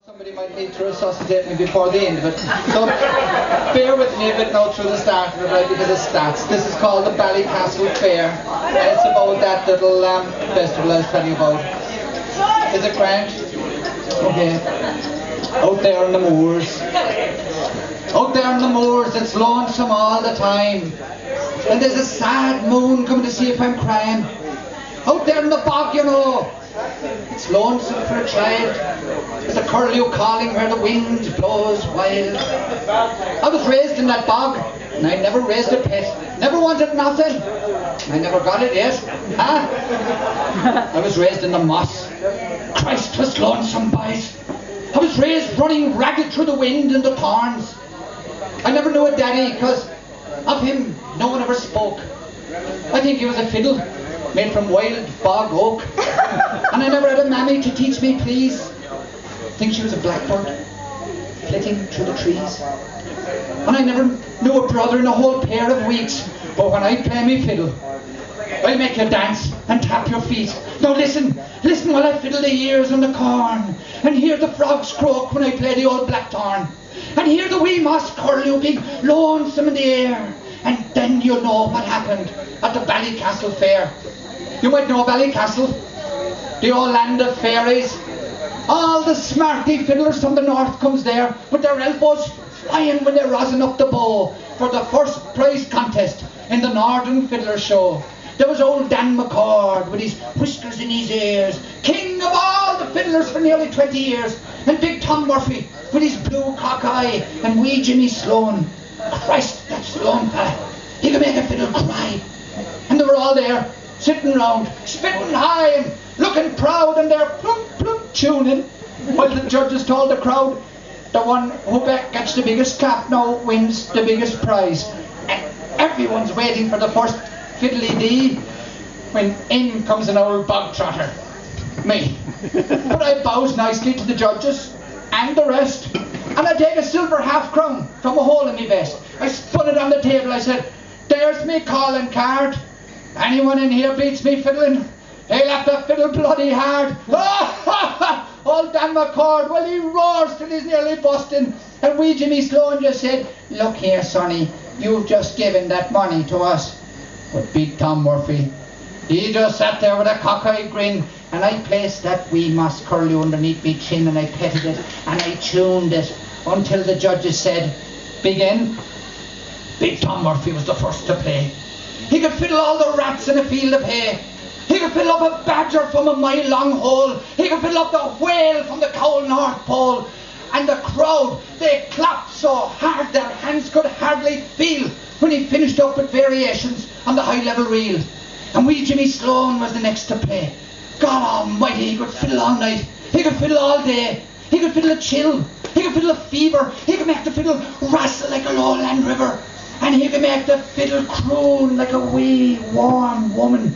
Somebody might need to resuscitate me before the end of it. So bear with me a bit now through the start of it, right, because it starts. This is called the Ballycastle Fair, and it's about that little festival I was telling you about. Is it grand? Okay. Out there on the moors. Out there on the moors, it's lonesome all the time. And there's a sad moon coming to see if I'm crying. Out there in the bog, you know. It's lonesome for a child. There's a curlew calling where the wind blows wild. I was raised in that bog, and I never raised a pet. Never wanted nothing. I never got it yet. Huh? I was raised in the moss. Christ was lonesome, boys. I was raised running ragged through the wind and the thorns. I never knew a daddy, because of him no one ever spoke. I think he was a fiddle made from wild bog oak. And I never had a mammy to teach me please. I think she was a blackbird flitting through the trees. And I never knew a brother in a whole pair of weeks. But when I play me fiddle, I'll make you dance and tap your feet. Now listen while I fiddle the ears on the corn, and hear the frogs croak when I play the old blackthorn, and hear the wee moss curlew big lonesome in the air. And then you'll know what happened at the Ballycastle Fair. You might know Ballycastle, the old land of fairies. All the smarty fiddlers from the north comes there with their elbows flying when they're rosin up the bow for the first prize contest in the Northern Fiddler Show. There was old Dan McCord with his whiskers in his ears, king of all the fiddlers for nearly 20 years, and Big Tom Murphy with his blue cock eye, and wee Jimmy Sloan. Christ, that Sloan fella, he could make a fiddle cry. And they were all there, sitting round, spitting high and looking proud, and they're plump, plump tuning, while the judges told the crowd, the one who gets the biggest clap now wins the biggest prize. And everyone's waiting for the first fiddly-dee, when in comes an old bog trotter, me. But I bows nicely to the judges and the rest, and I take a silver half-crown from a hole in my vest. I spun it on the table. I said, "There's me calling card. Anyone in here beats me fiddling, he'll have to fiddle bloody hard." Old Dan McCord, well, he roars till he's nearly busting. And wee Jimmy Sloan just said, "Look here, sonny, you've just given that money to us." But Big Tom Murphy, he just sat there with a cockeyed grin, and I placed that wee moss curlew underneath me chin, and I petted it, and I tuned it, until the judges said, "Begin." Big Tom Murphy was the first to play. He could fiddle all the rats in a field of hay. He could fiddle up a badger from a mile-long hole. He could fiddle up the whale from the cold North Pole. And the crowd, they clapped so hard their hands could hardly feel when he finished up with variations on the high-level reel. And wee Jimmy Sloan was the next to play. God almighty, he could fiddle all night. He could fiddle all day. He could fiddle a chill. He could fiddle a fever. He could make the fiddle rustle like a lowland river. And he could make the fiddle croon like a wee, warm woman.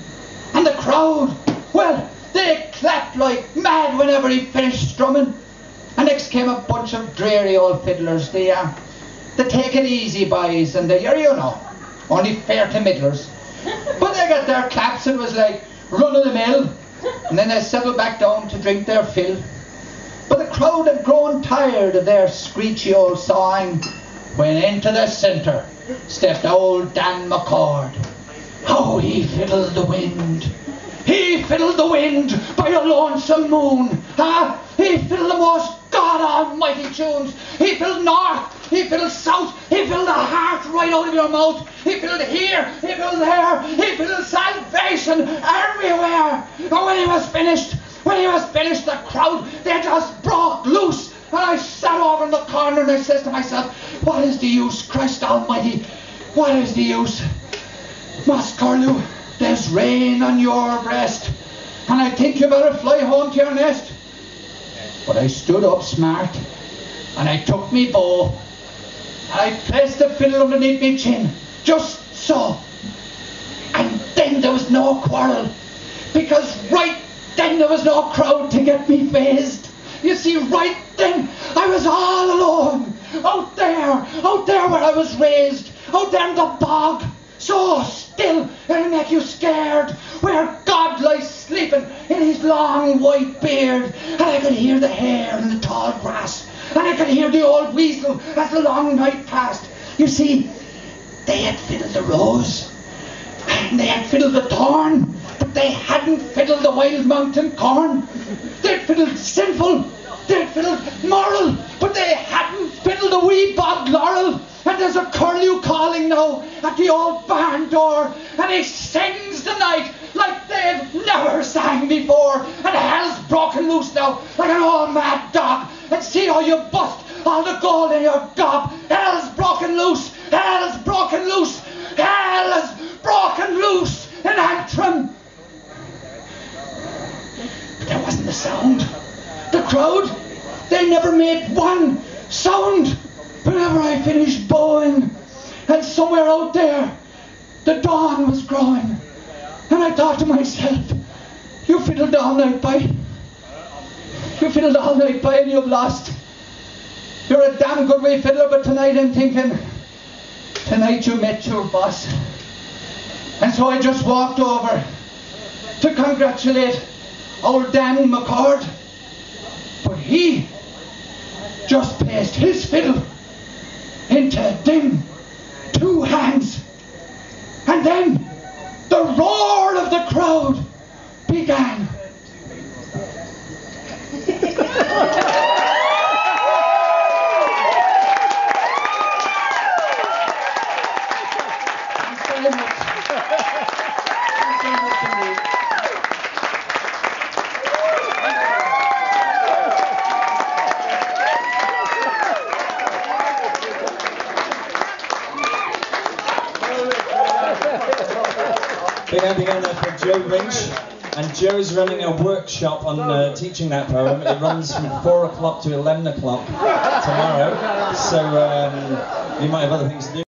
And the crowd, well, they clapped like mad whenever he finished strumming. And next came a bunch of dreary old fiddlers, the take it easy boys, and the, you know, only fair to middlers. But they got their claps, and it was like run of the mill, and then they settled back down to drink their fill. But the crowd had grown tired of their screechy old sawing, when into the centre stepped old Dan McCord. How he fiddled the wind! He fiddled the wind by a lonesome moon. He fiddled the most God almighty tunes. He fiddled north, he fiddled south, he fiddled the heart right out of your mouth. He fiddled here, he fiddled there, he fiddled salvation everywhere. And when he was finished, the crowd, they just broke loose. And I sat over in the corner and I says to myself, what is the use, Christ almighty? What is the use? Moss curlew, there's rain on your breast, and I think you better fly home to your nest. But I stood up smart, and I took me bow, and I placed the fiddle underneath me chin, just so. And then there was no quarrel, because right then there was no crowd to get me phased. You see, right then I was all alone, out there where I was raised, out there in the bog. So still, it'll make you scared, where God lies sleeping in his long white beard, and I could hear the hare in the tall grass, and I could hear the old weasel as the long night passed. You see, they had fiddled the rose, and they had fiddled the thorn, but they hadn't fiddled the wild mountain corn. They'd fiddled sinful, they'd fiddled moral, but they hadn't fiddled the wee bog laurel. And there's a curlew calling now at the old barn door, and he sings the night like they've never sang before. And hell's broken loose now like an old mad dog. And see how you bust all the gold in your gob. Hell's broken loose, hell's broken loose, hell is broken loose in Antrim. But there wasn't a sound. The crowd, they never made one sound. Whenever I finished bowing, and somewhere out there, the dawn was growing, and I thought to myself, you fiddled all night, boy. You fiddled all night, boy, and you've lost. You're a damn good wee fiddler, but tonight I'm thinking, tonight you met your boss. And so I just walked over to congratulate old Dan McCord, but he just placed his fiddle into dim two hands, and then the roar of the crowd began. Thanks very much. Thanks very much indeed. Big hand again there for Joe Lynch, and Joe's running a workshop on teaching that poem. It runs from 4 o'clock to 11 o'clock tomorrow, so you might have other things to do.